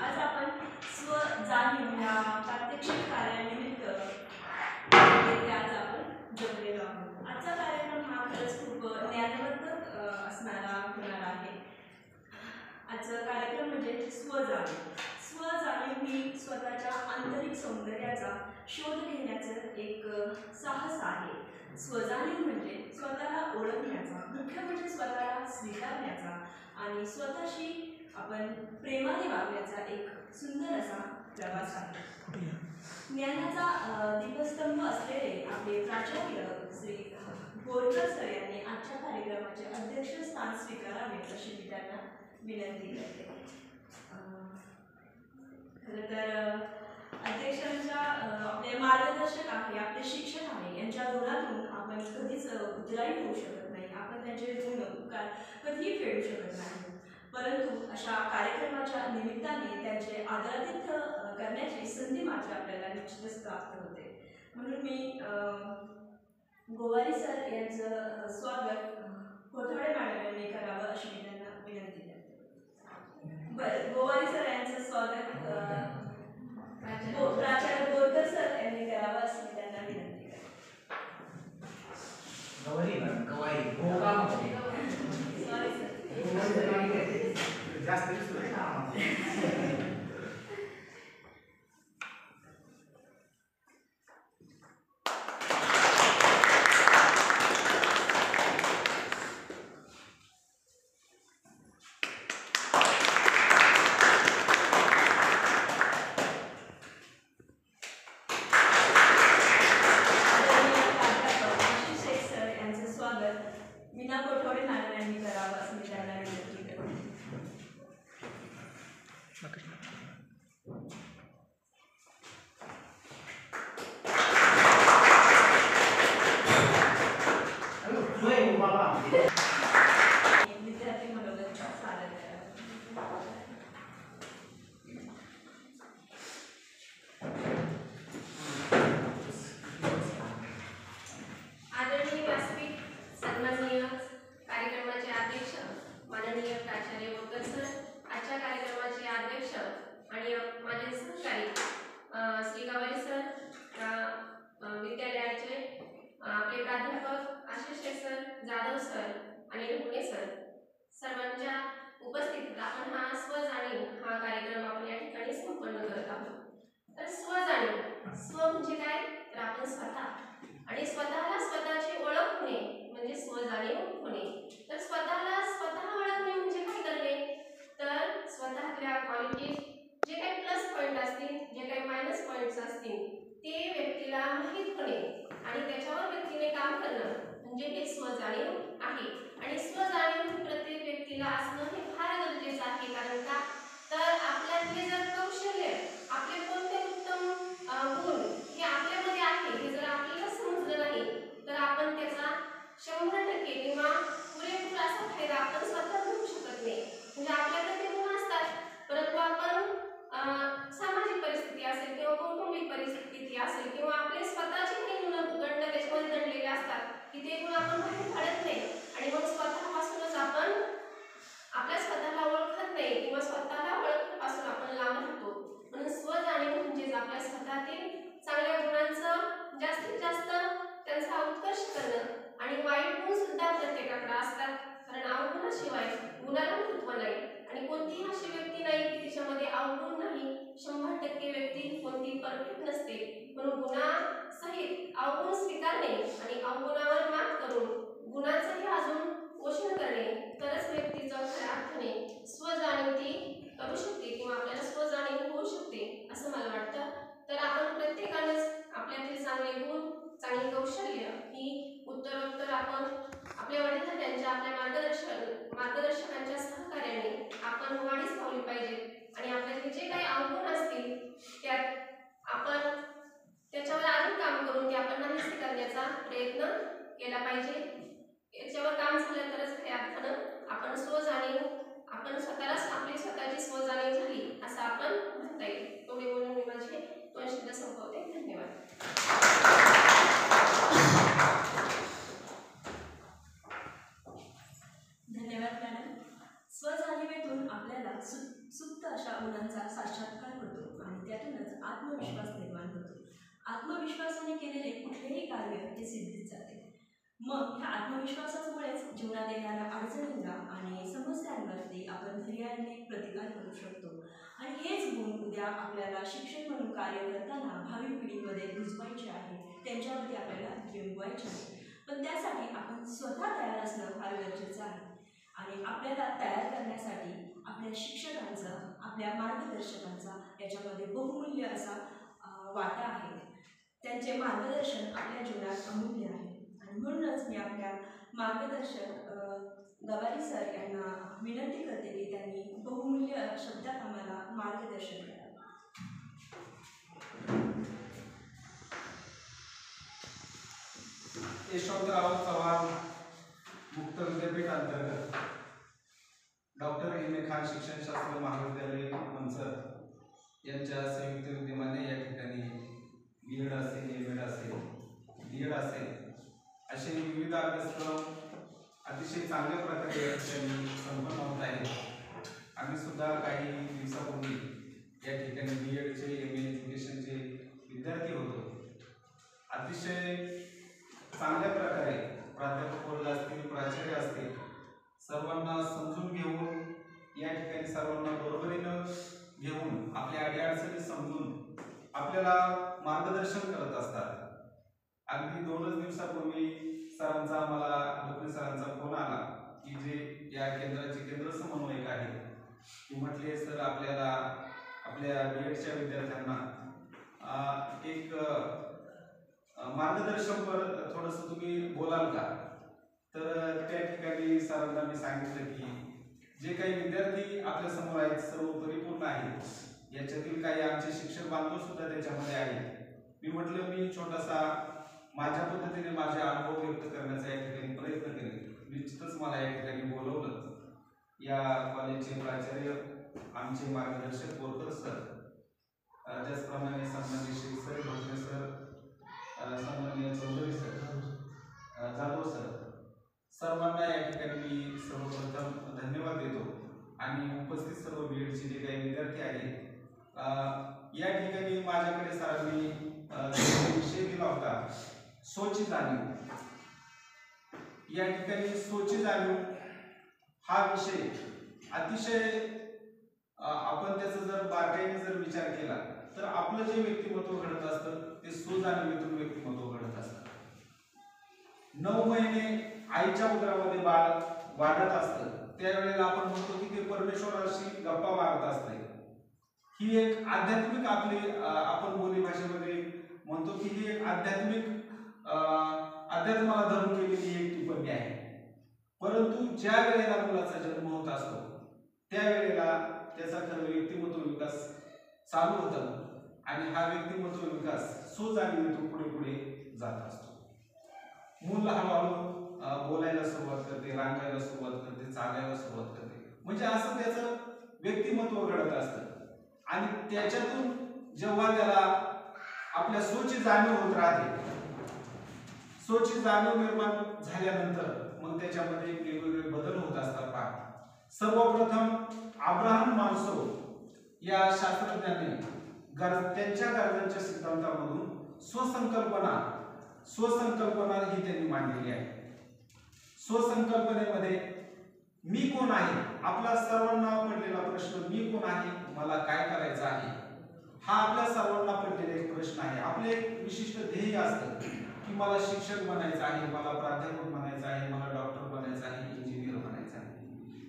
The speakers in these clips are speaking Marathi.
आज आपण स्वजाणीव या प्रात्यक्षिक कार्यानिमित्त येथे आज आपण जमलेलो आहोत। आजचा कार्यक्रम हा खरंच खूप ज्ञानवर्धक असणारा होणार आहे। आजचा कार्यक्रम म्हणजे स्वजाणीव। स्वजाणीव ही स्वतःच्या आंतरिक सौंदर्याचा शोध घेण्याचं एक साहस आहे। स्वजाणीव म्हणजे स्वतःला ओळखण्याचा, मुख्य म्हणजे स्वतःला स्वीकारण्याचा आणि स्वतःशी आपण प्रेमाने वागण्याचा एक सुंदर असा प्रवास आहे। ज्ञानाचा दीपस्तंभ असलेले आपले प्राचार्य श्री बोरकर सर यांनी आजच्या कार्यक्रमाचे अध्यक्षस्थान स्वीकारावे अशी मी त्यांना विनंती करते। खरं तर अध्यक्षांच्या आपले मार्गदर्शक आहे, आपले शिक्षक आहे, यांच्या गुणातून आपण कधीच उतराई होऊ शकत नाही। आपण त्यांचे गुण उपकार कधीही फेडू शकत नाही, परंतु अशा कार्यक्रमाच्या निमित्ताने त्यांचे आदरातिथ्य करण्याची संधी मात्र आपल्याला निश्चितच प्राप्त होते। म्हणून मी गोवारी सर यांचं स्वागत कोथवडे मॅडम यांनी करावं अशी मी त्यांना विनंती करते। बरं, गोवारी सर यांचं स्वागत प्राचार्य बोरकर सर यांनी करावं अशी मी त्यांना विनंती करते। गवारी सॉरी सर, जास्त दिसतोय ना। सर्वांच्या उपस्थितीत आपण हा स्वजाणीव हा कार्यक्रम आपण या ठिकाणी संपन्न करत आहोत। तर स्वजाणीव, स्व म्हणजे काय, तर आपण स्वतः आणि स्वतःला स्वतःची ओळख होणे म्हणजे स्वजाणीव होणे। तर स्वतःला स्वतः ओळखणे म्हणजे काय करणे, तर स्वतःतल्या क्वालिटीज, जे काही प्लस पॉइंट असतील, जे काही मायनस पॉइंट्स असतील, ते व्यक्तीला माहीत होणे आणि त्याच्यावर व्यक्तीने काम करणं म्हणजे हे स्वजाणीव आहे। आणि स्वजाणीव प्रत्येक व्यक्तीला असणं हे फार गरजेचं आहे। कारण का, तर आपल्यातले जर कौशल्य, आपले कोणते उत्तम गुण हे आपल्यामध्ये आहे हे जर आपल्याला समजलं नाही, तर आपण त्याचा 100% किंवा पुरेपूर असा फायदा आपण स्वतः घेऊ शकत नाही। म्हणजे आपल्याकडे ते गुण असतात, परंतु आपण सामाजिक परिस्थिती असेल किंवा कौटुंबिक परिस्थिती असेल किंवा आपले स्वतःचे काही गुणगंड त्याच्यामध्ये दडलेले असतात की ते गुण आपण बाहेर काढत नाही आणि मग स्वतःपासूनच आपण आपल्या स्वतःला ओळखत नाही किंवा स्वतःला ओळखण्यापासून आपण लांब राहतो। म्हणून स्वजाणीव म्हणजेच आपल्या स्वतःतील चांगल्या गुणांचं जास्तीत जास्त त्यांचा उत्कर्ष करणं आणि वाईट गुण सुद्धा प्रत्येकाकडे असतात, कारण अवगुणाशिवाय गुणाला महत्त्व नाही आणि कोणतीही अशी व्यक्ती नाही की तिच्यामध्ये अवगुण नाही। 100% व्यक्ती कोणती परफेक्ट नसते, म्हणून गुणासहित अवगुण स्वीकारणे आणि अवगुणावर मात करून गुणाचंही अजून पोषण करणे, तरच व्यक्तीचं खऱ्या अर्थाने स्वजाणीव करू शकते किंवा आपल्याला स्वजाणीव होऊ शकते असं मला वाटतं। तर आपण प्रत्येकानेच आपल्यातील चांगले गुण, चांगली कौशल्य ही उत्तरोत्तर आपण आपल्या वडीलधाऱ्यांच्या, आपल्या मार्गदर्शकांच्या सहकार्याने आपण वाढीस लावली पाहिजे आणि आपल्यातील जे काही अवगुण असतील त्यात आपण त्याच्यावर अजून काम करून ते आपण नाहीसे करण्याचा प्रयत्न केला पाहिजे। याच्यावर काम झालं तरच खऱ्या अर्थानं आपण स्वजाणीव, आपण स्वतःलाच आपली स्वतःची स्वजाणीव झाली असं आपण म्हणता येईल। एवढे बोलून मी माझे 2 शब्द संपवते। धन्यवाद। धन्यवाद मॅडम। स्वजाणीवेतून आपल्याला सुप्त अशा कल्पनांचा साक्षात्कार होतो आणि त्यातूनच आत्मविश्वास निर्माण होतो. आत्मविश्वासाने केलेले कुठलेही कार्य हे सिद्धीत जाते. मग ह्या आत्मविश्वासामुळेच जीवनात येणाऱ्या अडचणींना आणि समस्यांवरती आपण धैर्याने प्रतिकार करू शकतो. आणि हेच गुण उद्या आपल्याला शिक्षक म्हणून कार्य करताना भावी पिढीमध्ये रुजवायचे आहे, त्यांच्यावरती आपल्याला बिंबवायचे आहे. पण त्यासाठी आपण स्वतः तयार असणं फार गरजेचं आहे. आणि आपल्याला तयार करण्यासाठी आपल्या शिक्षकांचा, आपल्या मार्गदर्शकांचा याच्यामध्ये बहुमूल्य असा वाटा आहे. त्यांचे मार्गदर्शन आपल्या जीवनात अमूल्य आहे. आणि म्हणूनच मी आपल्या मार्गदर्शक गवारी सर यांना विनंती करते की त्यांनी बहुमूल्य शब्दात आम्हाला मार्गदर्शन करावे. यशवंतराव चव्हाण मुक्त विद्यापीठ अंतर्गत डॉक्टर एम ए खान शिक्षणशास्त्र महाविद्यालय मंचर यांच्या संयुक्त विद्यमाने या ठिकाणी B.Ed असेल, M.Ed असेल, D.Ed असेल असे विविध अभ्यासक्रम अतिशय चांगल्या प्रकारे या ठिकाणी संपन्न होत आहेत. आम्ही सुद्धा काही दिवसापूर्वी या ठिकाणी B.Edचे M.A एज्युकेशनचे विद्यार्थी होतो. अतिशय चांगल्या प्रकारे प्राध्यापक वर्ग असतील, प्राचार्य असतील, सर्वांना समजून घेऊन या ठिकाणी सर्वांना बरोबरीनं घेऊन आपल्या अडीअडचणी समजून आपल्याला मार्गदर्शन करत असतात. अगदी 2च दिवसापूर्वी सरांचा आम्हाला डोकरे सरांचा फोन आला की जे या केंद्राचे केंद्र समन्वयक आहेत की म्हटले सर आपल्याला आपल्या B.Edच्या विद्यार्थ्यांना एक मार्गदर्शनपर थोडंसं तुम्ही बोलाल का. तर त्या ठिकाणी सरांना मी सांगितलं की जे काही विद्यार्थी आपल्या समोर आहेत सर्व परिपूर्ण आहेत, याच्यातील काही आमचे शिक्षक बांधव सुद्धा त्याच्यामध्ये आहेत. मी म्हटलं मी छोटासा माझ्या पद्धतीने माझे अनुभव व्यक्त करण्याचा या ठिकाणी प्रयत्न करेन. निश्चितच मला या ठिकाणी बोलवलं. या कॉलेजचे प्राचार्य आमचे मार्गदर्शक बोरकर सर, त्याचप्रमाणे सन्माननीय श्री सर भोसले सर, सन्माननीय चौधरी सर, जाधव सर, सर्वांना या ठिकाणी मी सर्वप्रथम धन्यवाद देतो. आणि उपस्थित सर्व B.Edचे जे काही विद्यार्थी आहेत या ठिकाणी माझ्याकडे सरांनी विषय दिला होता स्वची जाणीव. या ठिकाणी स्वची जाणीव हा विषय अतिशय आपण त्याचा जर बारकाईने जर विचार केला तर आपलं जे व्यक्तिमत्व घडत असतं ते स्वजाणीवेतून व्यक्तिमत्व घडत असतं. 9 महिने आईच्या उदरामध्ये बाळ वाढत असतं त्यावेळेला आपण म्हणतो की ते परमेश्वराशी गप्पा मारत असते. ही एक आध्यात्मिक आपली आपण बोली भाषेमध्ये म्हणतो की ही एक आध्यात्मिक अध्यात्माला धरून केलेली एक टिप्पणी आहे. परंतु ज्या वेळेला मुलाचा जन्म होत असतो त्यावेळेला त्याचा खरं व्यक्तिमत्व विकास चालू होतो आणि हा व्यक्तिमत्व विकास स्वजाणीवेतून पुढे पुढे जात असतो. मूल हळूहळू बोलायला सुरुवात करते, रांगायला सुरुवात करते, चालायला सुरुवात करते, म्हणजे असं त्याचं व्यक्तिमत्व घडत असतं. आणि त्याच्यातून जेव्हा त्याला आपल्या स्वची जाणीव होत राहते, स्वची जाणीव निर्माण झाल्यानंतर मग त्याच्यामध्ये वेगवेगळे बदल होत असतात. पहा, सर्वप्रथम अब्राहम मास्लो या शास्त्रज्ञांनी त्यांच्या गरजांच्या सिद्धांतामधून स्वसंकल्पना ही त्यांनी मांडलेली आहे. स्वसंकल्पनेमध्ये मी कोण आहे, आपला सर्वांना पडलेला प्रश्न मी कोण आहे, मला काय करायचं आहे, हा आपल्या सर्वांना पडलेला एक प्रश्न आहे. आपले एक विशिष्ट ध्येय असतं की मला शिक्षक बनायचं आहे, मला प्राध्यापक बनायचं आहे, मला डॉक्टर बनायचं आहे, इंजिनियर बनायचं आहे.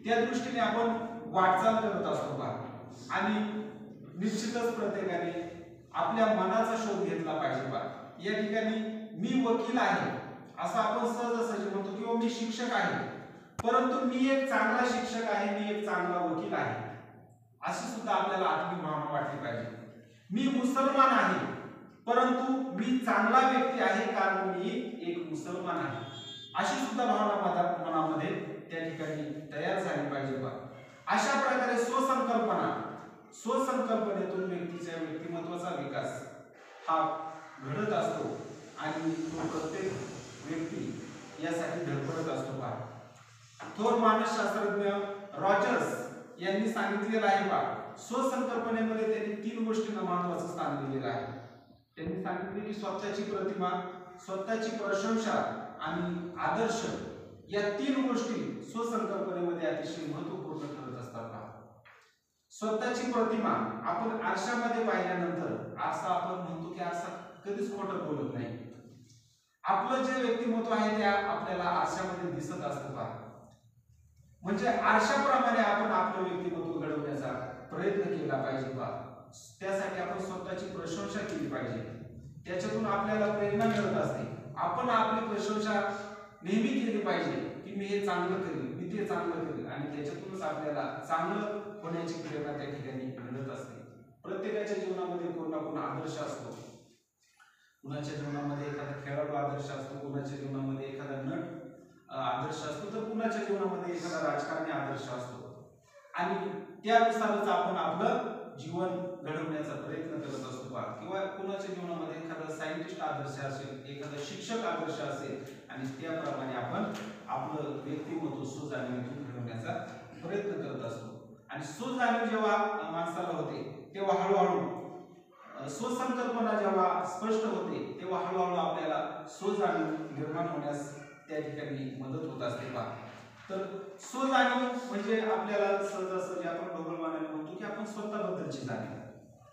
त्या दृष्टीने आपण वाटचाल करत असतो का. आणि निश्चितच प्रत्येकाने आपल्या मनाचा शोध घेतला पाहिजे. बा या ठिकाणी मी वकील आहे असं आपण सहजासहजी म्हणतो किंवा मी शिक्षक आहे, परंतु मी एक चांगला शिक्षक आहे, मी एक चांगला वकील आहे अशी सुद्धा आपल्याला आत्मिक भावना वाटली पाहिजे. मी मुसलमान आहे परंतु मी चांगला व्यक्ती आहे कारण मी एक मुसलमान आहे अशी सुद्धा भावना माझ्या मनामध्ये त्या ठिकाणी तयार झाली पाहिजे. बा अशा प्रकारे स्वसंकल्पनेतून व्यक्तीच्या व्यक्तिमत्वाचा विकास हा घडत असतो आणि तो प्रत्येक व्यक्ती यासाठी धडपडत असतो. पहा, थोर मानसशास्त्रज्ञ रॉजर्स यांनी सांगितलेलं आहे. पहा, स्वसंकल्पनेमध्ये त्यांनी 3 गोष्टींना महत्त्वाचं स्थान दिलेलं आहे. त्यांनी सांगितले की स्वतःची प्रतिमा, स्वतःची प्रशंसा आणि आदर्श या 3 गोष्टी स्वसंकल्पनेमध्ये अतिशय महत्त्वपूर्ण ठरत असतात. स्वतःची प्रतिमा आपण आरशामध्ये पाहिल्यानंतर आरसा आपण म्हणतो की आरसा कधीच खोटं बोलत नाही. आपलं जे व्यक्तिमत्व आहे ते आपल्याला आरशामध्ये दिसत असतं पहा. म्हणजे आरशाप्रमाणे आपण आपलं व्यक्तिमत्व घडवण्याचा प्रयत्न केला पाहिजे पहा. त्यासाठी आपण स्वतःची प्रशंसा केली पाहिजे. त्याच्यातून आपल्याला प्रेरणा मिळत असते. आपण आपली प्रशंसा नेहमी केली पाहिजे की मी हे चांगलं करेन, मी ते चांगलं करेन आणि त्याच्यातूनच आपल्याला चांगलं होण्याची प्रेरणा त्या ठिकाणी मिळत असते. प्रत्येकाच्या जीवनामध्ये कोण ना कोण आदर्श असतो. कुणाच्या जीवनामध्ये एखादा खेळाडू आदर्श असतो, कुणाच्या जीवनामध्ये एखादा नट आदर्श असतो, तर कुणाच्या जीवनामध्ये एखादा राजकारणी आदर्श असतो आणि त्यानुसारच आपण आपलं जीवन घडवण्याचा प्रयत्न करत असतो पहा. किंवा कुणाच्या जीवनामध्ये एखादा सायंटिस्ट आदर्श असेल, एखादा शिक्षक आदर्श असेल आणि त्याप्रमाणे आपण आपलं व्यक्तिमत्व सुजाणीवून घडवण्याचा प्रयत्न करत असतो. आणि सुजाणीव जेव्हा माणसाला होते तेव्हा हळूहळू स्वसंकल्पना जेव्हा स्पष्ट होते तेव्हा हळूहळू आपल्याला स्वजाणीव निर्माण होण्यास त्या ठिकाणी मदत होत असते पहा. तर स्वजाणीव म्हणजे आपल्याला सहजासहजी आपण ढोबळमानाने म्हणतो की आपण स्वतःबद्दलची जाणीव,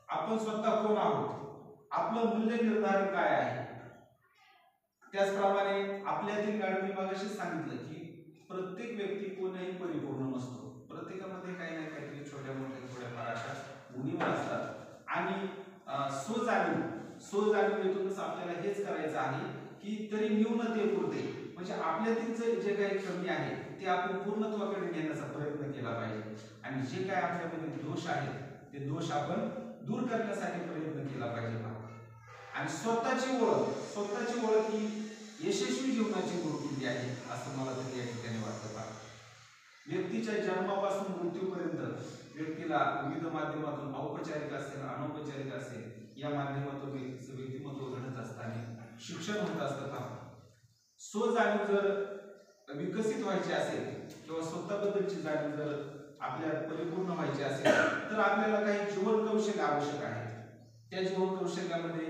आपण स्वतः कोण आहोत, आपलं मूल्य निर्धारण काय आहे. त्याचप्रमाणे आपल्यातील गाडी मी मागाशीच सांगितलं की प्रत्येक व्यक्ती कोणीही परिपूर्ण नसतो. प्रत्येकामध्ये काही ना काहीतरी छोट्या मोठ्या थोड्याफार अशा उणीवा असतात आणि स्वजाणीवेतूनच आपल्याला हेच करायचं आहे की तरी न्यूनतेपुरते म्हणजे आपल्यातील जे काही कमी आहे ते आपण पूर्णत्वाकडे नेण्याचा प्रयत्न केला पाहिजे आणि जे काय आपल्यामध्ये दोष आहेत ते दोष आपण दूर करण्यासाठी प्रयत्न केला पाहिजे. आणि स्वतःची ओळख ही यशस्वी जीवनाची गुरुकिल्ली आहे असं मला तरी या ठिकाणी वाटतं. व्यक्तीच्या जन्मापासून मृत्यूपर्यंत व्यक्तीला विविध माध्यमातून औपचारिक असेल अनौपचारिक असेल या माध्यमातून व्यक्तीचं व्यक्तिमत्व घडत असताना शिक्षण होत असतं. स्वजाणीव जर विकसित व्हायची असेल किंवा स्वतःबद्दलची जाणीव जर आपल्याला परिपूर्ण व्हायची असेल तर आपल्याला काही जीवन कौशल्य आवश्यक आहे. त्या जीवन कौशल्यामध्ये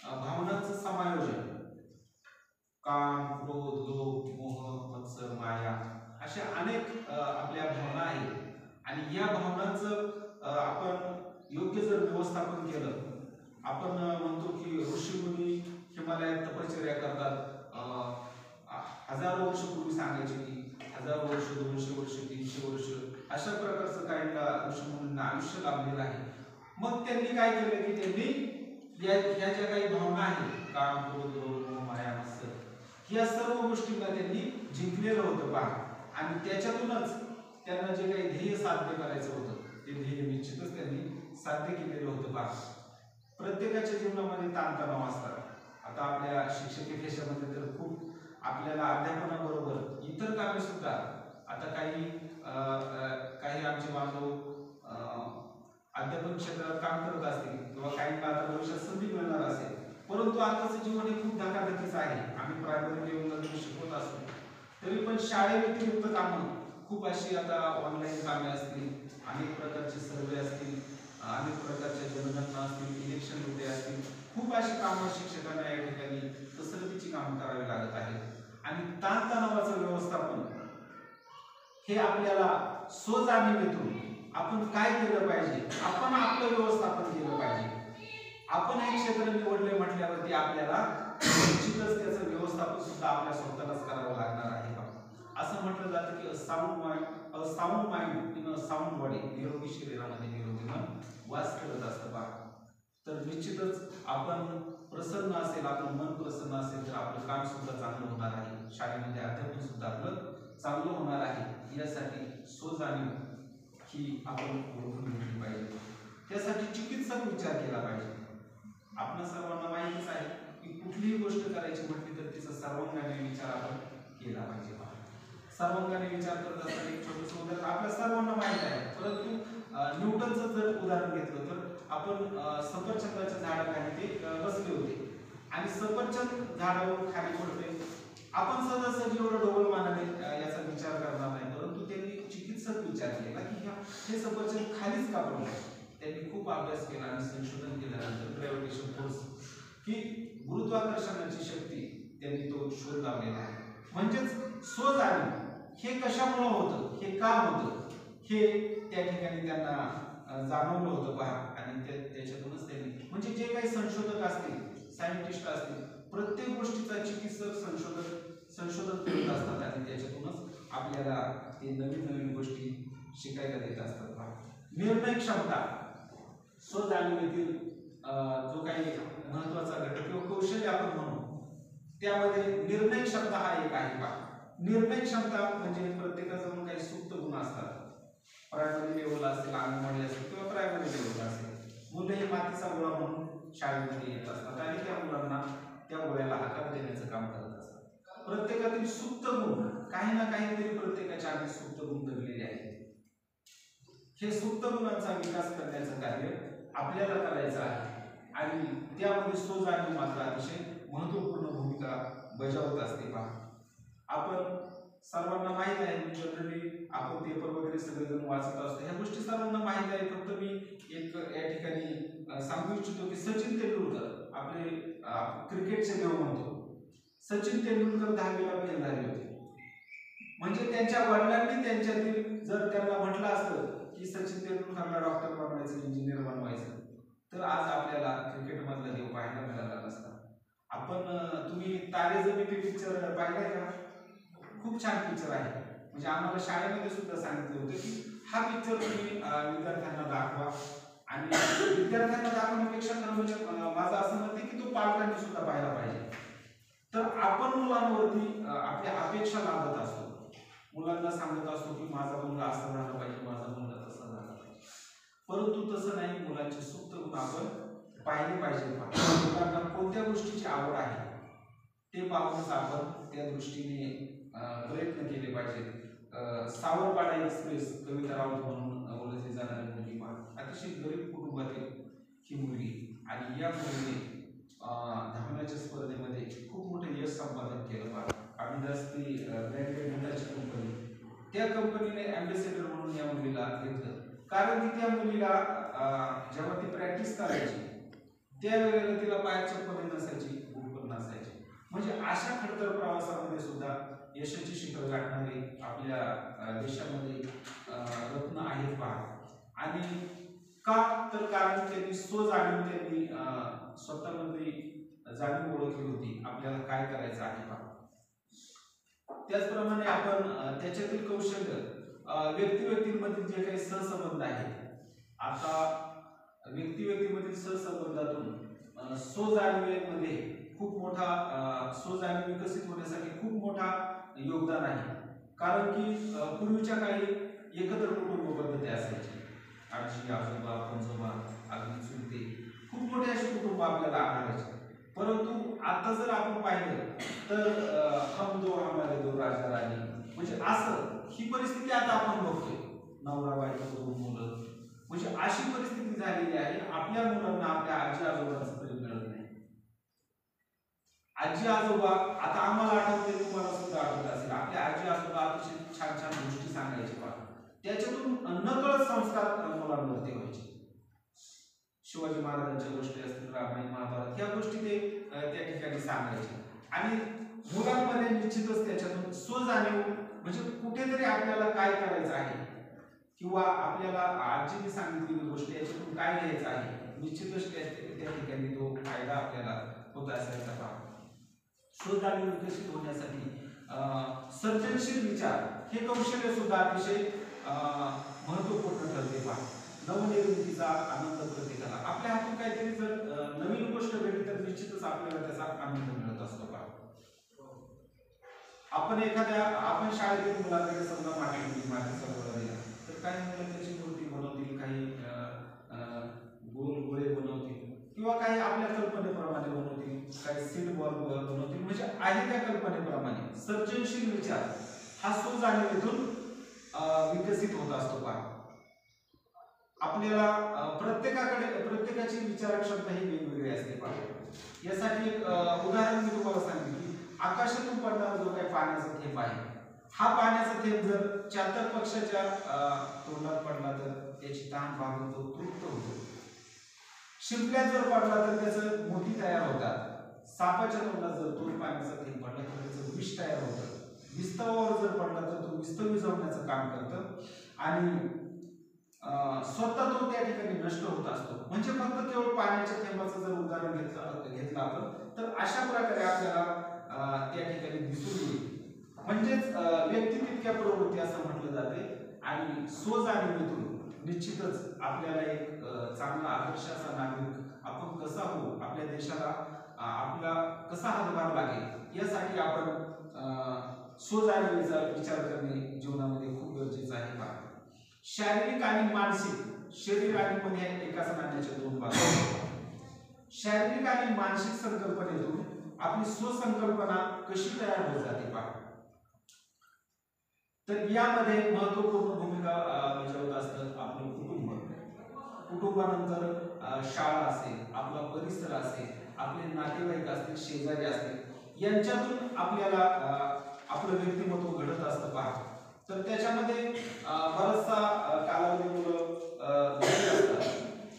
भावनांचं समायोजन, काम, क्रोध, लोभ, मोह, मत्सर, माया अशा अनेक आपल्या भावना आहेत आणि या भावनांचं आपण योग्य जर व्यवस्थापन केलं, आपण म्हणतो की ऋषीमुनी हिमालयात तपश्चर्या करतात. हजारो वर्ष पूर्वी सांगायचे की 1000 वर्ष, 200 वर्ष, 300 वर्ष अशा प्रकारचं काही ऋषीमुनींना आयुष्य लाभलेलं आहे. मग त्यांनी काय केलं की त्यांनी या ज्या काही भावना आहेत काम, क्रोध, लोभ, मोह, माया, मत्सर या सर्व गोष्टींना त्यांनी जिंकलेलं होतं पहा. आणि त्याच्यातूनच त्यांना जे काही ध्येय साध्य करायचं होतं ते ध्येय निश्चितच त्यांनी साध्य केलेलं होतं पहा. प्रत्येकाच्या जीवनामध्ये ताणतणाव असतात. आता आपल्या शिक्षकी पेशामध्ये तर खूप आपल्याला अध्यापनाबरोबर इतर कामे सुद्धा आता काही आमचे बांधव अध्यापन क्षेत्रात काम करत असतील किंवा काहींना आता भविष्यात संधी मिळणार असेल, परंतु आताचं जीवन हे खूप धकाधकीचं आहे. आम्ही प्रायमरी लेवलला जरी शिकवत असतो तरी पण शाळेव्यतिरिक्त कामं खूप अशी आता ऑनलाईन कामे असतील, अनेक प्रकारचे सर्वे असतील, अनेक प्रकारच्या जनगणना असतील, इलेक्शन ड्युटी असतील, खूप अशी कामं शिक्षकांना या ठिकाणी कसरतीची कामं करावी लागत आहेत. आणि ताणतणावाचं व्यवस्थापन हे आपल्याला स्वजाणीवेतून आपण काय केलं पाहिजे, आपण आपलं व्यवस्थापन केलं पाहिजे. आपण एक क्षेत्र निवडले म्हटल्यावरती आपल्याला निश्चितच त्याचं व्यवस्थापन सुद्धा आपल्या स्वतःलाच करावं लागणार आहे. असं म्हटलं जातं की sound mind in a sound body, निरोगी शरीरामध्ये निरोगी मन वास करत असतं पहा. तर निश्चितच आपण प्रसन्न असेल, आपलं मन प्रसन्न असेल तर आपलं काम सुद्धा चांगलं होणार आहे, शाळेमध्ये अध्यापन सुद्धा आपलं चांगलं होणार आहे. यासाठी स्वजाणीव ही आपण ओळखून घेतली पाहिजे. त्यासाठी चिकित्सक विचार केला पाहिजे. आपल्या सर्वांना माहितीच आहे की कुठलीही गोष्ट करायची म्हटली तर तिचा सर्वांगाने विचार आपण केला पाहिजे. सर्वांगाने विचार करत असताना एक छोटंसं उदाहरण आपल्या सर्वांना माहित आहे, परंतु न्यूटनचं जर उदाहरण घेतलं तर आपण सफरचंदाच्या झाडाखाली ते बसले होते आणि सफरचंद झाडावरून खाली पडते. आपण सहजासहजी एवढं ढोबळमानाने याचा विचार करणार नाही, परंतु त्यांनी चिकित्सक चिकित्सक विचार केला की हे सफरचंद खालीच का पडलं. त्यांनी खूप अभ्यास केला आणि संशोधन केल्यानंतर ग्रॅव्हिटेशन फोर्स की गुरुत्वाकर्षणाची शक्ती त्यांनी तो शोध लावलेला आहे. म्हणजेच स्वजाणीव हे कशामुळे होतं, हे का होतं, हे त्या ठिकाणी त्यांना जाणवलं होतं पहा. आणि त्याच्यातूनच त्यांनी म्हणजे जे काही संशोधक असतील, सायंटिस्ट असतील, प्रत्येक गोष्टीचा चिकित्सक संशोधन करत असतात आणि त्याच्यातूनच आपल्याला ते नवीन नवीन गोष्टी शिकायला देत असतात पहा. निर्णय क्षमता स्वजाणीवेतील जो काही महत्वाचा घटक किंवा कौशल्य आपण म्हणू त्यामध्ये निर्णय क्षमता हा एक आहे पहा. निर्णय क्षमता म्हणजे प्रत्येकाजवळ काही सुप्त गुण असतात. प्रायमरी लेवल असेल, अंगणवाडी असेल किंवा प्रायमरी लेवल असेल, मुलं हे मातीचा गोळा म्हणून शाळेमध्ये येत असतात आणि त्या मुलांना त्या गोळ्याला आकार देण्याचं काम करत असतात. प्रत्येकातील सुप्त गुण काही ना काहीतरी प्रत्येकाच्या आधी सुप्त गुण दडलेले आहेत. हे सुप्त गुणांचा विकास करण्याचं कार्य आपल्याला करायचं आहे आणि त्यामध्ये स्वजाणीव मात्र अतिशय महत्त्वपूर्ण भूमिका बजावत असते पहा. आपण सर्वांना माहित आहे, जनरली आपण पेपर वगैरे सगळेजण वाचत असतो, ह्या गोष्टी सर्वांना माहित आहे. फक्त मी एक या ठिकाणी सांगू इच्छितो की सचिन तेंडुलकर आपले क्रिकेटचे देव म्हणतो. सचिन तेंडुलकर 10वीला फेल झाले होते. म्हणजे त्यांच्या वडिलांनी त्यांच्यातील जर त्यांना म्हटलं असतं की सचिन तेंडुलकरला डॉक्टर बनवायचं, इंजिनियर बनवायचं, तर आज आपल्याला क्रिकेट मधला देव पाहायला मिळाला नसता. तुम्ही तारे जमी पे पिक्चर पाहिलाय का? खूप छान पिक्चर आहे. म्हणजे आम्हाला शाळेमध्ये सुद्धा सांगितलं होतं की हा पिक्चर तुम्ही विद्यार्थ्यांना दाखवा आणि विद्यार्थ्यांना दाखवण्यापेक्षा म्हणजे माझं असं मत आहे की तो पालकांनी सुद्धा पाहायला पाहिजे. तर आपण मुलांवरती आपल्या अपेक्षा लादत असतो, मुलांना सांगत असतो की माझा मुलगा असं झाला पाहिजे, माझा मुलगा तसा झाला पाहिजे. परंतु तसं नाही. मुलांचे सुप्त गुण आपण पाहिले पाहिजे. मुलांना कोणत्या गोष्टीची आवड आहे ते पाहूनच आपण त्या दृष्टीने प्रयत्न केले पाहिजेत. सावरपाडा एक्सप्रेस कविता राऊत म्हणून ओळखली जाणारी मुलगी पहा, अतिशय गरीब कुटुंबातील ही मुलगी आणि या मुलीने धावण्याच्या स्पर्धेमध्ये खूप मोठे यश संपादन केलं पहा. अभिदास ती ब्रँडेड बुटाची कंपनी, त्या कंपनीने अँबॅसेडर म्हणून या मुलीला घेतलं. कारण की त्या मुलीला जेव्हा ती प्रॅक्टिस करायची त्यावेळेला तिला पायात चप्पल नसायची, बूट पण नसायची. म्हणजे अशा खडतर प्रवासामध्ये सुद्धा यशाची शिखर गाठणारे आपल्या देशामध्ये रत्न आहेत पहा. आणि का तर कारण त्यांनी स्वजाणीव, त्यांनी स्वतःमध्ये जाणीव ओळखली होती आपल्याला काय करायचं आहे पहा. त्याचप्रमाणे आपण त्याच्यातील कौशल्य व्यक्तिमधील जे काही सहसंबंध आहेत, आता व्यक्तिमधील सहसंबंधातून स्वजाणीवेमध्ये खूप मोठा स्वजाणीव विकसित होण्यासाठी खूप मोठा योगदान आहे. कारण की पूर्वीच्या काळी एकत्र कुटुंब पद्धती असायची. आजी आजोबा पंजोबा अगदी चुलते खूप मोठे असे कुटुंब आपल्याला आढळायचे. परंतु आता जर आपण पाहिलं तर हम दो हमारे दो राजा राणी म्हणजे असं ही परिस्थिती आता आपण बघतोय. नवरा बायको दोन मुलं म्हणजे अशी परिस्थिती झालेली आहे. आपल्या मुलांना आपल्या आजी आजोबांचं प्रेम मिळत नाही. आजी आजोबा आता आम्हाला आठवते, तुम्हाला सुद्धा आठवत असेल, आपल्या आजी आजोबा अतिशय छान छान गोष्टी सांगायचे पहा. त्याच्यातून नकळत संस्कार मुलांवरती व्हायचे. शिवाजी महाराजांच्या गोष्टी असतील, रामायण महाभारत, या गोष्टी ते त्या ठिकाणी सांगायचे आणि मुलांमध्ये निश्चितच त्याच्यातून स्वजाणीव म्हणजे कुठेतरी आपल्याला काय करायचं आहे किंवा आपल्याला आजीने सांगितलेली गोष्ट याच्यातून काय घ्यायचं आहे, निश्चितच त्या ठिकाणी तो फायदा आपल्याला होत असायचा पहा. स्वजाणीव विकसित होण्यासाठी सर्जनशील विचार हे कौशल्य सुद्धा अतिशय महत्त्वपूर्ण ठरते पहा. नवनिर्मितीचा आनंद प्रत्येकाला, आपल्या हातून काहीतरी जर नवीन गोष्ट भेटली तर निश्चितच आपल्याला त्याचा आनंद मिळत असतो पहा. आपण शाळेतील मुलांकडे समजा मातीचा गोळा दिला तर काही मुलं त्याची मूर्ती बनवतील, काही गोळे बनवतील किंवा काही आपल्या कल्पनेप्रमाणे बनवतील, काही सीड बॉल बनवतील. म्हणजे आहे त्या कल्पनेप्रमाणे सर्जनशील विचार हा स्वजाणीवेतून विकसित होत असतो पहा. आपल्याला प्रत्येकाची विचार क्षमता ही वेगवेगळी असते पहा. यासाठी एक उदाहरण मी तुम्हाला सांगितलं की आकाशातून पडणारा जो काही पाण्याचा थेंब आहे हा पाण्याचा थेंब जर चातर पक्षाच्या तोंडात पडला तर त्याची तहान भागून तो तृप्त होतो. शिंपल्यात जर पडला तर त्याचं मोती तयार होतात. सापाच्या तोंडात जर तोच पाण्याचा थेंब पडला तर त्याचं विष तयार होतं. विस्तवावर जर पडला तर तो विस्तव विझवण्याचं काम करतं आणि स्वतः तो त्या ठिकाणी नष्ट होत असतो. म्हणजे फक्त केवळ पाण्याच्या थेंबाचं जर उदाहरण घेतलं आपण तर अशा प्रकारे आपल्याला त्या ठिकाणी दिसून येईल. म्हणजेच व्यक्ती तितक्या प्रवृत्ती असं म्हटलं जाते आणि स्वजाणीवेतून निश्चितच आपल्याला एक चांगला आदर्श असा नागरिक आपण कसा होऊ, आपल्या देशाला आपला कसा हातभार लागेल यासाठी आपण स्वजाणीवेचा विचार करणे जीवनामध्ये खूप गरजेचं आहे. पहा, शारीरिक आणि मानसिक, शरीर आणि मन या एकाच नाण्याच्या दोन बाजू आहेत. शारीरिक आणि मानसिक संकल्पनेतून आपली स्वसंकल्पना कशी तयार होत जाते पहा. तर यामध्ये महत्वपूर्ण भूमिका बजावत असतं आपलं कुटुंब. कुटुंबानंतर शाळा असेल, आपला परिसर असेल, आपले नातेवाईक असतील, शेजारी असतील, यांच्यातून आपल्याला आपलं व्यक्तिमत्व घडत असतं पहा. तर त्याच्यामध्ये बराचसा कालावधी मुलं घरी असतात.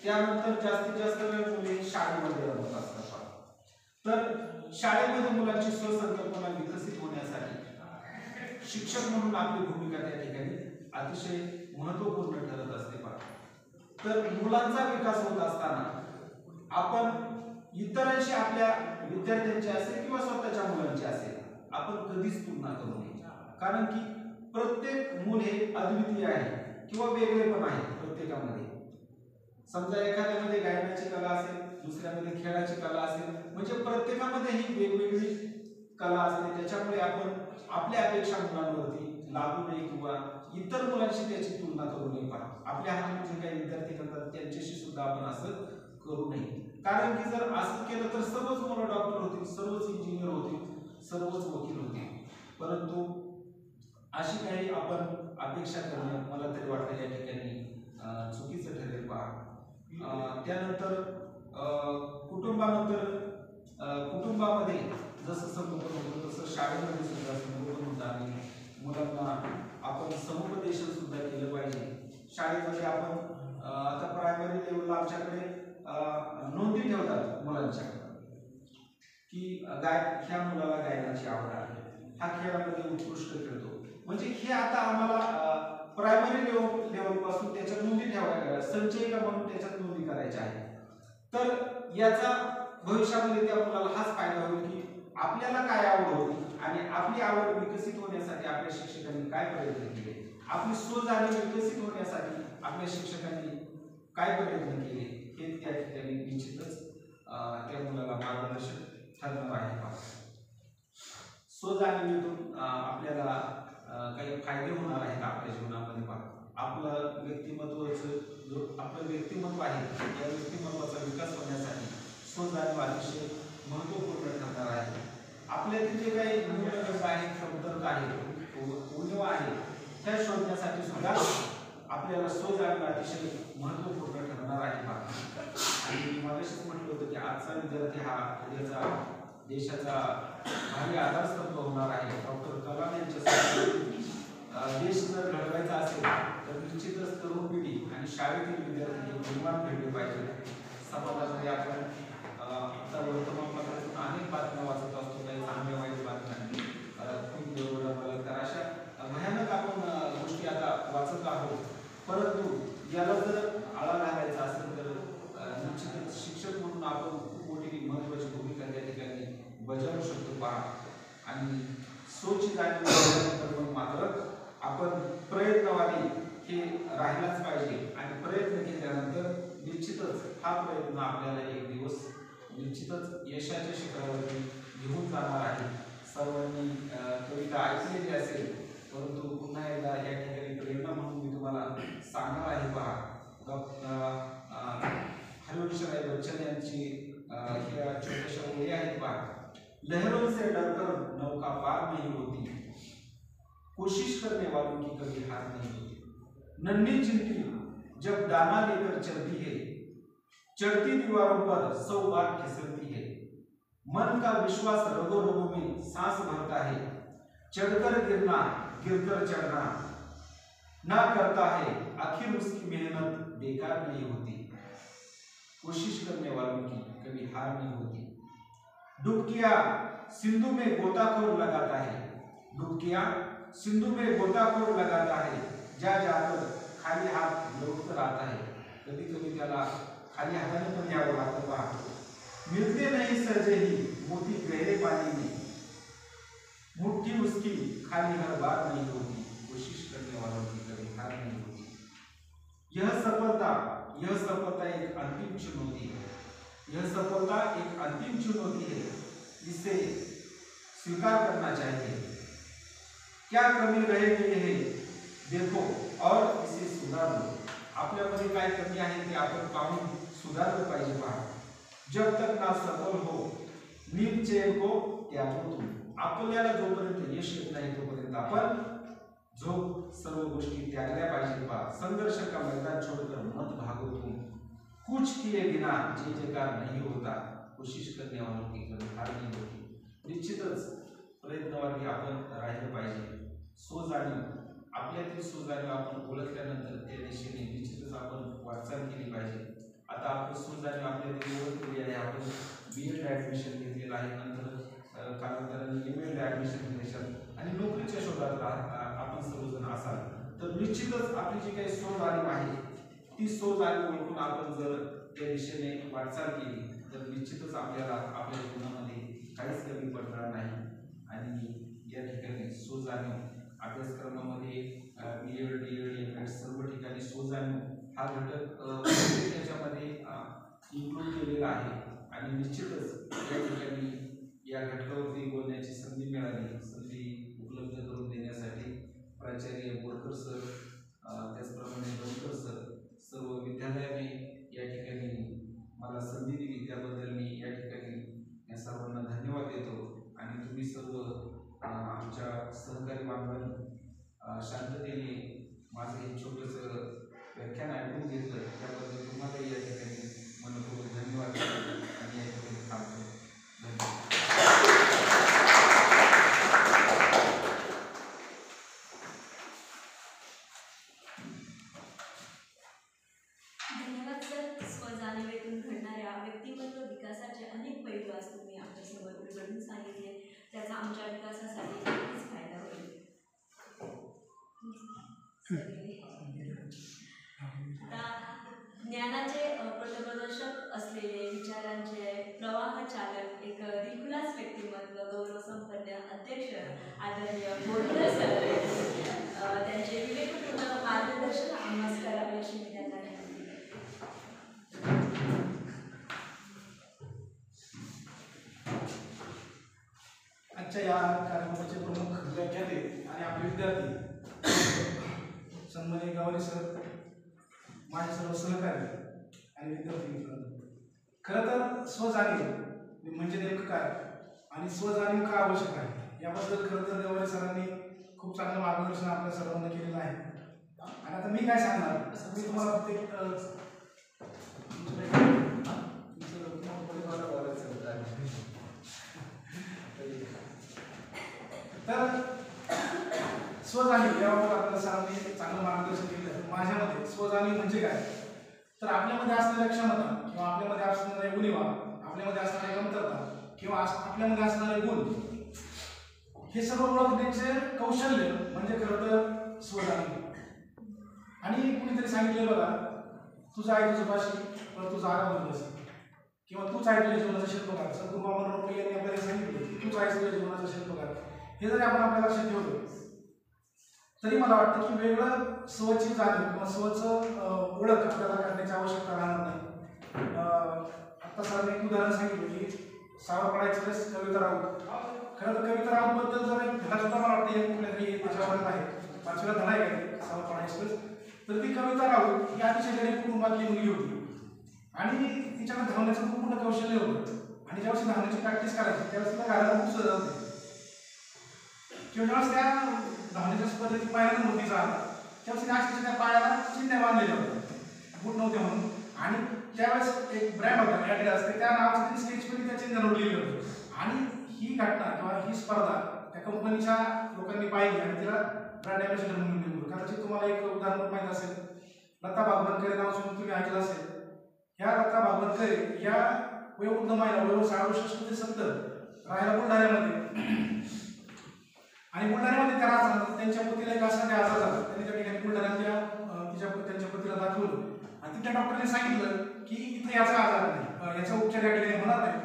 त्यानंतर जास्तीत जास्त वेळ मुले शाळेमध्ये रमत असतात पहा. तर शाळेमध्ये मुलांची स्वसंकल्पना विकसित होण्यासाठी शिक्षक म्हणून आपली भूमिका त्या ठिकाणी अतिशय महत्वपूर्ण ठरत असते पहा. तर मुलांचा विकास होत असताना आपण इतरांशी, आपल्या विद्यार्थ्यांची असेल किंवा स्वतःच्या मुलांची असेल, आपण कधीच तुलना करू नये. कारण की प्रत्येक मूल हे अद्वितीय आहे किंवा वेगळे पण आहे प्रत्येकामध्ये. समजा एखाद्यामध्ये गायनाची कला असेल, दुसऱ्यामध्ये खेळाची कला असेल, म्हणजे प्रत्येकामध्ये ही वेगवेगळी कला असते. त्याच्यामुळे आपण आपल्या अपेक्षा मुलांवरती लागू नये किंवा इतर मुलांशी त्याची तुलना करू नये पहा. आपल्या हातात जे काही विद्यार्थी करतात त्यांच्याशी सुद्धा आपण असं करू नये. कारण की जर असं केलं तर सर्वच मुलं डॉक्टर होतील, सर्वच इंजिनियर होतील, सर्वच वकील होतील. परंतु अशी काही आपण अपेक्षा करणं मला तरी वाटतं या ठिकाणी चुकीचं ठरेल पहा. त्यानंतर कुटुंबामध्ये जसं संगोपन होतं तसं शाळेमध्ये सुद्धा संगोपन होतं आणि मुलांना आपण समुपदेशन सुद्धा केलं पाहिजे. शाळेमध्ये आपण आता प्रायमरी लेवलला आमच्याकडे नोंदी ठेवतात मुलांच्या की ह्या मुलाला गायनाची आवड आहे, हा खेळामध्ये उत्कृष्ट खेळतो. म्हणजे हे आता आम्हाला प्रायमरी लेवल पासून त्याच्या नोंदी ठेवायला, संचयिका म्हणून त्याच्यात नोंदी करायच्या आहे. तर याचा भविष्यामध्ये त्या मुलाला हाच फायदा होईल की आपल्याला काय आवड होती आणि आपली आवड विकसित होण्यासाठी आपल्या शिक्षकांनी काय प्रयत्न केले, आपली स्वजाणीव विकसित होण्यासाठी आपल्या शिक्षकांनी काय प्रयत्न केले, हे त्या ठिकाणी निश्चितच त्या मुलाला मार्गदर्शक ठरणार आहे. स्वजाणीवेतून आपल्याला काही फायदे होणार आहेत आपल्या जीवनामध्ये पहा. आपलं आपलं व्यक्तिमत्व आहे या व्यक्तिमत्वाचा विकास होण्यासाठी स्वजाणीव अतिशय महत्वपूर्ण ठरणार आहे. आपल्यातील जे काही न्यूनगंड आहेत, कमतरता आहेत, उणीव आहे, त्या शोधण्यासाठी सुद्धा आपल्याला स्वजाणीव अतिशय महत्वपूर्ण ठरणार आहे पहा. आणि मगाशीच म्हटलं होतं की आजचा विद्यार्थी हा उद्याचा देशाचा भावी आधारस्तंभ होणार आहे. डॉक्टर कलाम यांच्यासाठी देश जर घडवायचा असेल तर निश्चितच तरुण पिढी आणि शाळेतील विद्यार्थी हे निर्माण घडले पाहिजे. समाजामध्ये आपण आता वर्तमानपत्रातून अनेक बातम्या वाचत असतो, काही चांगल्या वाईट बातम्या, खूप बलात्कार, अशा भयानक आपण गोष्टी आता वाचत आहोत. परंतु याला जर आळा घालायचा असेल तर निश्चितच शिक्षक म्हणून आपण खूप मोठी महत्वाची भूमिका त्या ठिकाणी बजावू शकतो पहा. आणि सोची जाणीव मात्र आपण प्रयत्नवादी हे राहिलाच पाहिजे आणि प्रयत्न केल्यानंतर निश्चितच हा प्रयत्न आपल्याला एक दिवस निश्चितच यशाच्या शिखरावरती घेऊन जाणार आहे. सर्वांनी कविता ऐकलेली असेल, परंतु पुन्हा एकदा या ठिकाणी प्रेरणा म्हणून मी तुम्हाला सांगणार आहे पहा. हरिवंशराय बच्चन यांची ह्या छोट्याशा ओळी आहेत पहा. लहरों से डरकर नौका पार नहीं होती, कोशिश करने वालों की कभी हार नहीं होती. नन्ही चिंटी जब दाना लेकर चलती है, चढ़ती दीवारों पर 100 बार फिसलती है. मन का विश्वास रगों रगों में सांस भरता है, चढ़कर गिरना गिरकर चढ़ना ना करता है, आखिर उसकी मेहनत बेकार नहीं होती। कोशिश करने वालों की कभी हार नहीं होती। डुबकियां सिंधु में गोताखोर लगाता है, डुबकियां सिंधु में गोताखोर लगाता है, जा जाकर खाली हाथ लौट कर आता है। कभी कभी त्याला खाली हाताने पण यावं लागतं पहा। मिलते नहीं सजे ही मोती गहरे पानी में, मुट्ठी उसकी खाली हर बार नहीं होती। कोशिश करने वालों की कभी हार नहीं होती। यह सफलता एक अंतिम चुनौती है, यह सफलता एक अंतिम चुनौती है, इसे स्वीकार करना चाहिए। क्या कमी रह गई है देखो और इसे सुधार लो। आपल्यामध्ये काय कमी आहे ते आपण पाहून सुधारलं पाहिजे पहा। जब तक ना सफल हो नीम चैन को त्यागो तुम। आपल्याला जोपर्यंत यश येत नाही तोपर्यंत आपण जो सर्व गोष्टी त्यागल्या पाहिजे पहा। संघर्ष का मैदान छोड़कर मत भागो तुम, कुछ किए बिना जय जयकार नहीं होता। कोशिश करने वालों की कभी हार नहीं होती। निश्चितच प्रयत्नवादी आपण राहिलं पाहिजे। स्वजाणीव आपल्यातील स्वजाणीव आपण ओळखल्यानंतर त्या दिशेने निश्चितच आपण वाटचाल केली पाहिजे। आता आपण स्वजाणीव आपल्याला ओळखली आहे, आपण BEd ऍडमिशन घेतलेलं आहे, नंतर कालांतराने MA ऍडमिशन घेण्यात आणि नोकरीच्या शोधात आपण सर्वजण असाल तर निश्चितच आपली जी काही स्वजाणीव आहे ती स्वजाणीव ओळखून आपण जर त्या दिशेने वाटचाल केली तर निश्चितच आपल्याला आपल्या जीवनामध्ये काहीच कमी पडणार नाही। आणि या ठिकाणी स्वजाणीव अभ्यासक्रमामध्ये BEd DEd MAd सर्व ठिकाणी स्वजाणीव हा घटक त्याच्यामध्ये इन्क्लूड केलेला आहे। आणि निश्चितच या ठिकाणी या घटकावरती बोलण्याची संधी मिळाली, संधी उपलब्ध करून देण्यासाठी प्राचार्य बोरकर सर, त्याचप्रमाणे डोंकर सर, सर्व विद्यालयाने या ठिकाणी मला संधी दिली त्याबद्दल मी या ठिकाणी या सर्वांना धन्यवाद देतो। आणि तुम्ही सर्व आमच्या सहकारी बांधवांनी शांततेने माझं हे छोटंसं व्याख्यान ऐकून घेतलं त्याबद्दल तुम्हाला या ठिकाणी मनपूर्वक धन्यवाद देतो आणि या ठिकाणी थांबतो। धन्यवाद। धन्यवाद सर। स्वजाणीवेतून घडणाऱ्या व्यक्तिमत्व विकासाचे अनेक पैलू आज तुम्ही आमच्यासमोर उलगडून सांगितले, त्याचा आमच्या विकासासाठी नक्कीच फायदा होईल। आता ज्ञानाचे पथप्रदर्शक असलेले विचारांचे प्रवाह चालक एक दिलखुलास व्यक्तिमत्व गौरवसंपन्न अध्यक्ष आदरणीय बोरकर सर त्यांचे विवेकपूर्ण मार्गदर्शन आम्हास करावे अशी मी त्यांना विनंती करते। आजच्या या कार्यक्रमाचे प्रमुख व्याख्याते आणि आपले विद्यार्थी सन्माननीय गावडे सर, माझे सर्व सहकारी आणि विद्यार्थी मित्रांनो, खरं तर स्वजाणीव म्हणजे नेमकं काय आणि स्वजाणीव का आवश्यक आहे याबद्दल खरं तर गावडे सरांनी खूप चांगलं मार्गदर्शन आपल्या सर्वांना केलेलं आहे। आणि आता मी काय सांगणार, मी तुम्हाला तर स्वजाणीव याबाबत आपल्याला सरांनी चांगलं मार्गदर्शन केलं। माझ्या मते स्वजाणीव म्हणजे काय तर आपल्यामध्ये असणाऱ्या क्षमता किंवा आपल्यामध्ये असणाऱ्या उणीवा, आपल्यामध्ये असणाऱ्या कमतरता किंवा आपल्यामध्ये असणारे गुण हे सर्व ओळखण्याचे कौशल्य म्हणजे खरं तर स्वजाणीव। आणि कुणीतरी सांगितलं बघा, तुझं आहे तुझं भाषी पण तुझा आराम बस, किंवा तूच आहे तुझ्या जीवनाचा शिल्पकार। सद्गुरू बाबा रोपे यांनी आपल्याला सांगितलं की तूच आहेस तुझ्या जीवनाचा शिल्पकार। हे जरी आपण आपल्या लक्षात ठेवलं तरी मला वाटतं की वेगळं स्वची जाणीव किंवा स्वचं ओळख आपल्याला करण्याची आवश्यकता राहणार नाही। आता सरांनी एक उदाहरण सांगितलं की सावरपाडा एक्सप्रेस कविता राऊत। खरं तर कविता राऊत बद्दल जर एक धडा सुद्धा मला वाटतं एक कुठल्यातरी त्याच्यावर आहे, 5व्या धडा आहे का सावरपाडा एक्सप्रेस, तर ती कविता राऊत ही अतिशय गरीब कुटुंबातली मुलगी होती आणि तिच्याकडे धावण्याचं खूप मोठं कौशल्य होतं। आणि ज्यावेळेस धावण्याची प्रॅक्टिस करायची त्यावेळेस तिला घालायला खूप सहज होते, किंवा ज्यावेळेस त्या धावण्याच्या स्पर्धेत पायाला मोठीचा आला त्यावेळेस अक्षरशः त्या पायाला चिन्ह बांधलेले होते, बूट नव्हते म्हणून। आणि त्यावेळेस एक ब्रँड होता ॲडिडास, त्या नावाचं त्यांनी स्केचमध्ये त्या चिन्ह लिहिलं होतं। आणि ही घटना किंवा ही स्पर्धा त्या कंपनीच्या लोकांनी पाहिली आणि तिला ब्रँड अँबॅसेडर म्हणून नेमलो. कदाचित तुम्हाला एक उदाहरण माहीत असेल, लता भागवणकर नाव सुद्धा तुम्ही ऐकलं असेल. ह्या लता भागवणकर या वयोवृद्ध महिला वय 66 ते 70 राहायला बुलढाण्यामध्ये, आणि बुलढाण्यामध्ये त्यांच्या पतीला एक असा आजार झाला. त्यांनी त्या ठिकाणी बुलढाण्यात त्यांच्या पतीला दाखवलं आणि तिथल्या डॉक्टरने सांगितलं की इथे याचा आजार नाही, याचा उपचार या ठिकाणी होणार नाही,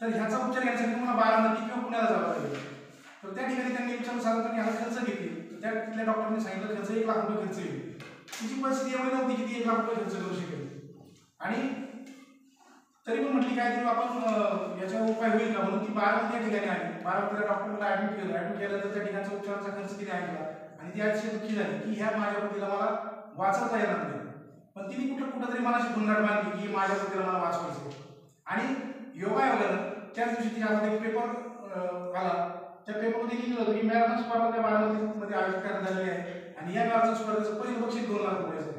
तर ह्याचा उपचार यासाठी तुम्हाला बारामती किंवा पुण्याला जावं लागेल. तर त्या ठिकाणी त्यांनी विचारून ह्याला खर्च घेतली. तर त्या तिथल्या डॉक्टरने सांगितलं खर्च 1 लाख रुपये खर्च येईल. तिची परिस्थिती एवढी नव्हती की ती 1 लाख रुपये खर्च करू शकेल, आणि तरी पण म्हटली काय तरी आपण याच्यावर उपाय होईल का म्हणून ती बारामती या ठिकाणी आली. बारामतीला डॉक्टरला ऍडमिट केलं. ऍडमिट केल्यानंतर त्या ठिकाणचा उपचाराचा खर्च तिने ऐकला आणि ती अतिशय दुःखी झाली की ह्या माझ्या पतीला मला वाचवता येणार नाही. पण तिने कुठंतरी मनाशी गुंडाट बांधली की माझ्या पतीला मला वाचवायचं. आणि योगायोगानं त्याच दिवशी तिच्या हातात एक पेपर आला. त्या पेपरमध्ये लिहिलं होतं की मॅरेथॉन स्पर्धा त्या बारामतीमध्ये आयोजित करण्यात आलेली आहे आणि या मॅरेथॉन स्पर्धेचं पहिलं बक्षीस 2 लाख रुपयाचं आहे.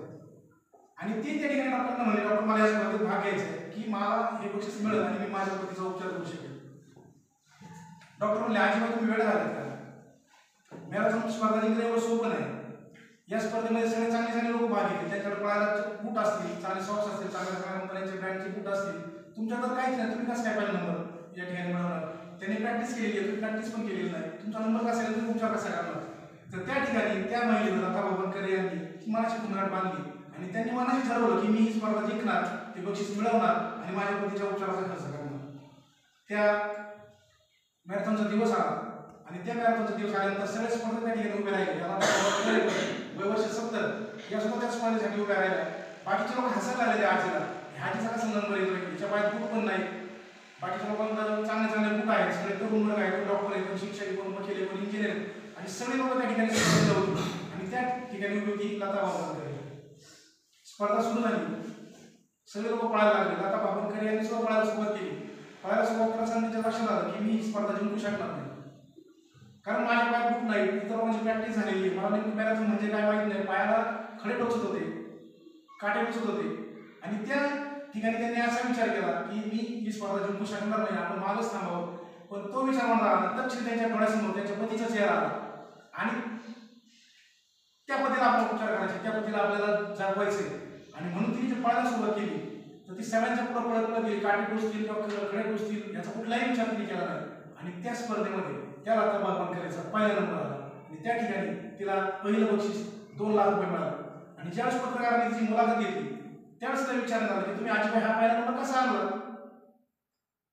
आणि ती त्या ठिकाणी डॉक्टरना म्हणले, डॉक्टर मला या स्पर्धेत भाग घ्यायचा आहे की मला हे बक्षीस मिळेल आणि मी माझ्या पतीचा उपचार करू शकेल. डॉक्टर म्हणले अजिबात तुम्ही वेळ घालत का, मॅरेथॉन स्पर्धा जिंकणं एवढं सोपं नाही. या स्पर्धेमध्ये सगळे चांगले लोक भाग घेतील. त्यांच्याकडे पळायला बूट असतील, चांगले सॉक्स असतील, चांगल्या कंपन्यांचे ब्रँडचे बूट असतील. तुमच्याकडे काहीच नाही, तुम्ही कसं काय पहिला नंबर या ठिकाणी मिळवणार. त्यांनी प्रॅक्टिस केलेली आहे, तुम्ही प्रॅक्टिस पण केलेली नाही, तुमचा नंबर कसा आहे, तुम्ही उपचार कसा करणार. तर त्या ठिकाणी त्या महिलेला लता भागवणकर यांनी ती मनाची गुंडाट बांधली आणि त्यांनी मनाशी ठरवलं की मी ही स्पर्धा जिंकणार, ते बक्षीस मिळवणार आणि माझ्या पतीच्या उपचाराचा खर्च करणार. त्या मॅरेथॉनचा दिवस आला आणि त्या मॅरेथॉनचा दिवस आल्यानंतर सगळे स्पर्धक त्या ठिकाणी उभे राहिले. वय वर्ष 70 या सुद्धा त्या स्पर्धेसाठी उभ्या राहिल्या. बाकीचे लोक हसायला आलेले आजीला, ह्याचीचा कसा नंबर येतोय, हिच्या पायात बूट पण नाही. बाकीच्या लोकांना चांगले बूट आहेत, सगळे तरुण वर्ग आहेत, डॉक्टर आहेत, शिक्षक, कोण वकील, कोण इंजिनियर, आणि सगळे लोक त्या ठिकाणी स्पर्धेला होते. आणि त्या ठिकाणी उभी होती लता भागवणकर. स्पर्धा सुरू झाली, सगळे लोक पळायला लागले. लता भागवणकर यांनी सुद्धा पळायला सुरुवात केली. पळायला सुरुवात करताना तिच्या लक्षात आलं की मी ही स्पर्धा जिंकू शकणार नाही, कारण माझ्या पायात बूट नाही, इतर लोकांची प्रॅक्टिस झालेली आहे, मला नेमकी मॅरेथॉन म्हणजे काय माहित नाही. पायाला खडे टोचत होते, काटे टोचत होते, आणि त्या ठिकाणी त्यांनी असा विचार केला की मी ही स्पर्धा जिंकू शकणार नाही, आपण मागच थांबावं. पण तो विचार म्हणला तक्षण त्यांच्या डोळ्यासमोर त्यांच्या पतीचा चेहरा आला आणि त्या पतीला आपण उपचार करायचे, त्या पतीला आपल्याला जागवायचे, आणि म्हणून तिने जे पळायला सुरुवात केली तर ती सगळ्यांच्या पुढे पळत गेली. काटे टोचतील किंवा खडे टोचतील याचा कुठलाही विचार तिने केला नाही. आणि त्या स्पर्धेमध्ये त्या लता भागवणकरचा पहिला नंबर आला आणि त्या ठिकाणी तिला पहिलं बक्षीस 2 लाख रुपये मिळालं. आणि ज्यावेळेस पत्रकारांनी तिची मुलाखत घेतली त्यावेळेस तिला विचारण्यात आलं की तुम्ही आजीबाई हा पहिला नंबर कसा आणला.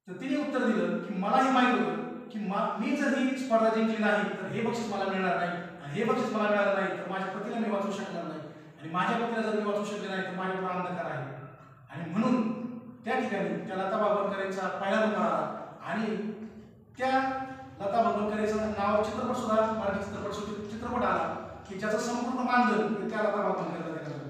तर तिने उत्तर दिलं की मलाही माहित होतं की मी जर ही स्पर्धा जिंकली नाही तर हे बक्षीस मला मिळणार नाही, आणि हे बक्षीस मला मिळालं नाही तर माझ्या पतीला मी वाचवू शकणार नाही, आणि माझ्या पतीला जर मी वाचवू शकले नाही तर माझ्यावर अंधकार आहे. आणि म्हणून त्या ठिकाणी त्या लता भागवणकरचा पहिला नंबर आला. आणि त्या लता भागवणकरचं नाव चित्रपट सुद्धा मराठी चित्रपट आला की ज्याचं संपूर्ण मानधन त्या लता भागवणकरला देण्यात आलं.